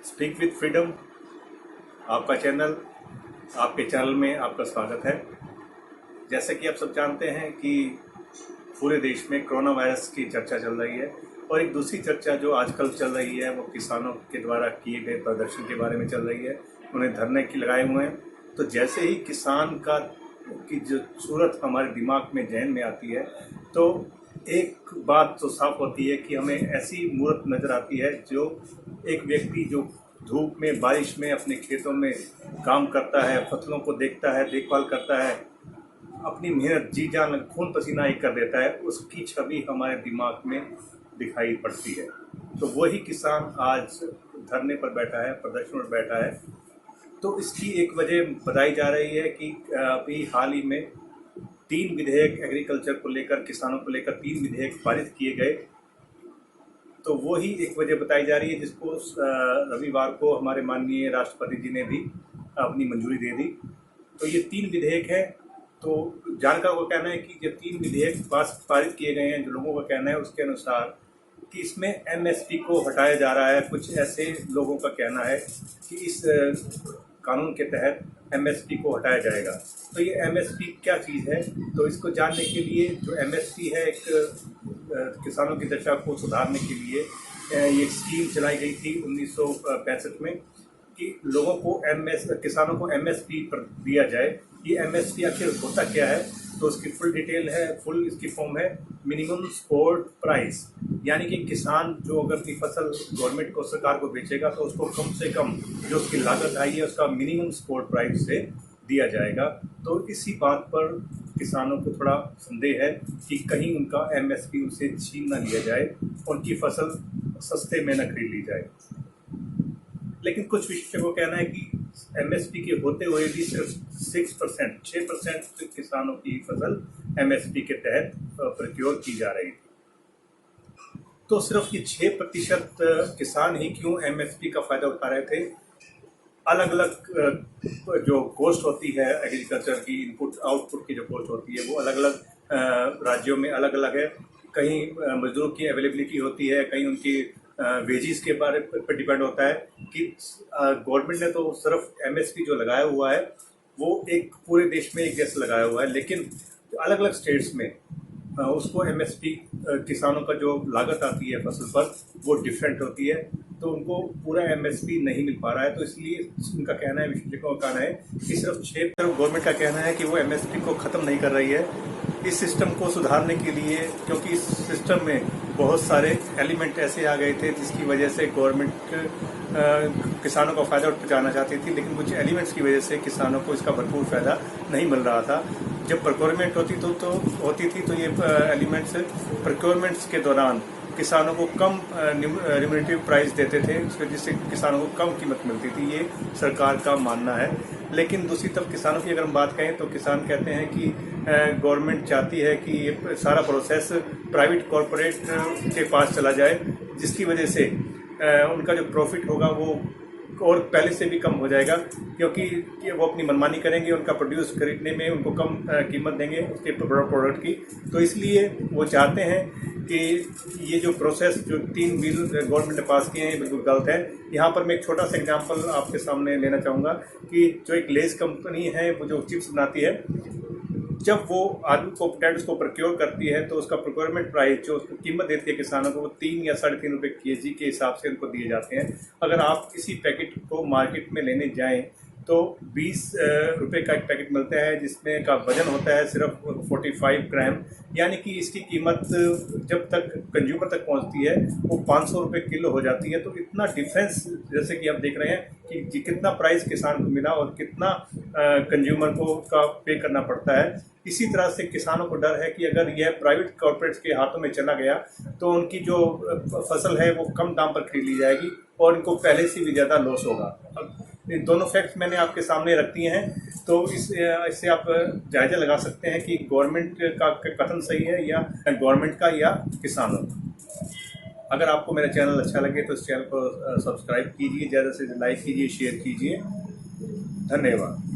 Speak with freedom आपका channel, आपके channel में आपका स्वागत है। जैसे कि आप सब जानते हैं कि पूरे देश में कोरोना वायरस की चर्चा चल रही है और एक दूसरी चर्चा जो आजकल चल रही है वो किसानों के द्वारा किए गए प्रदर्शन के बारे में चल रही है। उन्हें धरने की लगाए हुए हैं। तो जैसे ही किसान की जो सूरत हमारे दिमाग में जहन में आती है तो एक बात तो साफ होती है कि हमें ऐसी मूर्त नज़र आती है जो एक व्यक्ति जो धूप में बारिश में अपने खेतों में काम करता है, फसलों को देखता है, देखभाल करता है, अपनी मेहनत जी जान खून पसीना एक कर देता है, उसकी छवि हमारे दिमाग में दिखाई पड़ती है। तो वही किसान आज धरने पर बैठा है, प्रदर्शन पर बैठा है। तो इसकी एक वजह बताई जा रही है कि अभी हाल ही में 3 विधेयक एग्रीकल्चर को लेकर, किसानों को लेकर 3 विधेयक पारित किए गए। तो वो ही एक वजह बताई जा रही है जिसको रविवार को हमारे माननीय राष्ट्रपति जी ने भी अपनी मंजूरी दे दी। तो ये 3 विधेयक है। तो जानकारों का कहना है कि जब 3 विधेयक पारित किए गए हैं, जो लोगों का कहना है उसके अनुसार कि इसमें एमएसपी को हटाया जा रहा है। कुछ ऐसे लोगों का कहना है कि इस कानून के तहत एमएसपी को हटाया जाएगा। तो ये एमएसपी क्या चीज़ है, तो इसको जानने के लिए जो एमएसपी है, एक किसानों की दशा को सुधारने के लिए ये स्कीम चलाई गई थी 1965 में कि लोगों को किसानों को एमएसपी पर दिया जाए। ये एमएसपी आखिर होता क्या है, तो उसकी फुल डिटेल है, फुल इसकी फॉर्म है मिनिमम सपोर्ट प्राइस। यानी कि किसान जो अगर अपनी फसल गवर्नमेंट को, सरकार को बेचेगा तो उसको कम से कम जो उसकी लागत आई है उसका मिनिमम सपोर्ट प्राइस से दिया जाएगा। तो इसी बात पर किसानों को थोड़ा संदेह है कि कहीं उनका एमएसपी उनसे छीन न लिया जाए, उनकी फसल सस्ते में न खरीद ली जाए। लेकिन कुछ विशेषज्ञों का कहना है कि एमएसपी के होते हुए भी सिर्फ 6% किसानों की फसल एमएसपी के तहत प्रोक्योर की जा रही थी। तो सिर्फ ये 6% किसान ही क्यों एमएसपी का फायदा उठा रहे थे? अलग अलग जो कॉस्ट होती है एग्रीकल्चर की, इनपुट आउटपुट की जो कॉस्ट होती है वो अलग अलग राज्यों में अलग अलग है। कहीं मजदूरों की अवेलेबिलिटी होती है, कहीं उनकी वेजिस के बारे पर डिपेंड होता है कि गवर्नमेंट ने तो सिर्फ एमएसपी जो लगाया हुआ है वो एक पूरे देश में एक जैसा लगाया हुआ है, लेकिन अलग अलग स्टेट्स में उसको एमएसपी किसानों का जो लागत आती है फसल पर वो डिफरेंट होती है। तो उनको पूरा एमएसपी नहीं मिल पा रहा है। तो इसलिए उनका कहना है, विशेषज्ञों का कहना है कि सिर्फ 6 गवर्नमेंट का कहना है कि वो एमएसपी को ख़त्म नहीं कर रही है। इस सिस्टम को सुधारने के लिए, क्योंकि इस सिस्टम में बहुत सारे एलिमेंट ऐसे आ गए थे जिसकी वजह से गवर्नमेंट किसानों को फ़ायदा पहुँचाना चाहती थी, लेकिन कुछ एलिमेंट्स की वजह से किसानों को इसका भरपूर फ़ायदा नहीं मिल रहा था। जब प्रोक्योरमेंट होती थी तो ये एलिमेंट्स प्रोक्योरमेंट्स के दौरान किसानों को कम रिम्यूनरेटिव प्राइस देते थे, जिससे किसानों को कम कीमत मिलती थी। ये सरकार का मानना है। लेकिन दूसरी तरफ किसानों की अगर हम बात करें तो किसान कहते हैं कि गवर्नमेंट चाहती है कि ये सारा प्रोसेस प्राइवेट कॉरपोरेट के पास चला जाए, जिसकी वजह से उनका जो प्रॉफिट होगा वो और पहले से भी कम हो जाएगा, क्योंकि वो अपनी मनमानी करेंगे, उनका प्रोड्यूस खरीदने में उनको कम कीमत देंगे उसके प्रोडक्ट की। तो इसलिए वो चाहते हैं कि ये जो प्रोसेस, जो 3 बिल गवर्नमेंट ने पास किए हैं, ये बिल्कुल गलत है। यहाँ पर मैं एक छोटा सा एग्जांपल आपके सामने लेना चाहूँगा कि जो एक लेस कंपनी है वो जो चिप्स बनाती है, जब वो आलू को, पोटैटोस को प्रोक्योर करती है तो उसका प्रोक्योरमेंट प्राइस जो उसको कीमत देती है किसानों को वो 3 या 3.5 रुपये केजी के हिसाब से उनको दिए जाते हैं। अगर आप किसी पैकेट को मार्केट में लेने जाएं तो 20 रुपये का एक पैकेट मिलता है जिसमें का वजन होता है सिर्फ 45 ग्राम। यानी कि इसकी कीमत जब तक कंज्यूमर तक पहुंचती है वो 500 रुपये किलो हो जाती है। तो इतना डिफरेंस, जैसे कि आप देख रहे हैं कि कितना प्राइस किसान को मिला और कितना कंज्यूमर को का पे करना पड़ता है। इसी तरह से किसानों को डर है कि अगर यह प्राइवेट कॉर्पोरेट्स के हाथों में चला गया तो उनकी जो फसल है वो कम दाम पर खरीद ली जाएगी और इनको पहले से भी ज़्यादा लॉस होगा। अब इन दोनों फैक्ट्स मैंने आपके सामने रख दिए हैं, तो इससे आप जायज़ा लगा सकते हैं कि गवर्नमेंट का कथन सही है या गवर्नमेंट का या किसानों का। अगर आपको मेरा चैनल अच्छा लगे तो इस चैनल को सब्सक्राइब कीजिए, ज़्यादा से ज़्यादा लाइक कीजिए, शेयर कीजिए। धन्यवाद।